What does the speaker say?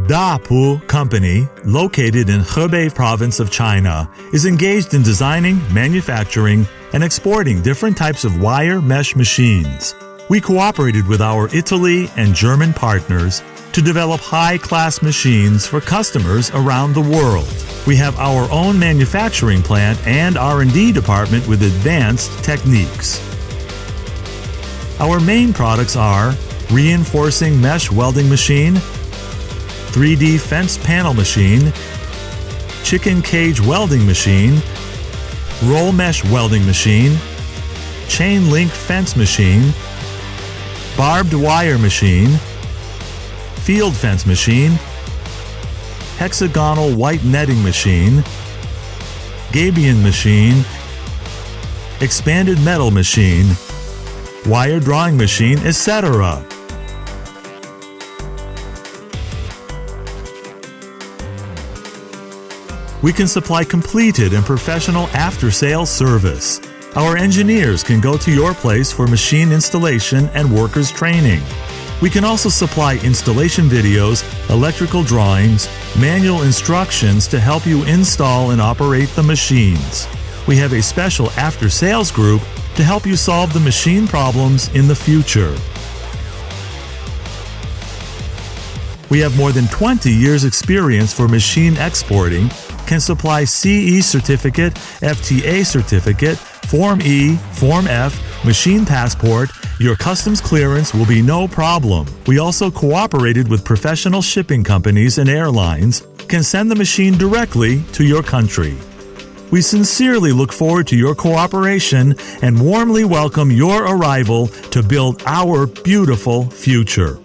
DAPU company, located in Hebei Province of China, is engaged in designing, manufacturing, and exporting different types of wire mesh machines. We cooperated with our Italy and German partners to develop high-class machines for customers around the world. We have our own manufacturing plant and R&D department with advanced techniques. Our main products are reinforcing mesh welding machine, 3D fence panel machine, chicken cage welding machine, roll mesh welding machine, chain link fence machine, barbed wire machine, field fence machine, hexagonal white netting machine, gabion machine, expanded metal machine, wire drawing machine, etc. We can supply completed and professional after-sales service. Our engineers can go to your place for machine installation and workers training. We can also supply installation videos, electrical drawings, manual instructions to help you install and operate the machines. We have a special after-sales group to help you solve the machine problems in the future. We have more than 20 years experience for machine exporting, can supply CE certificate, FTA certificate, Form E, Form F, machine passport. Your customs clearance will be no problem. We also cooperated with professional shipping companies and airlines, can send the machine directly to your country. We sincerely look forward to your cooperation and warmly welcome your arrival to build our beautiful future.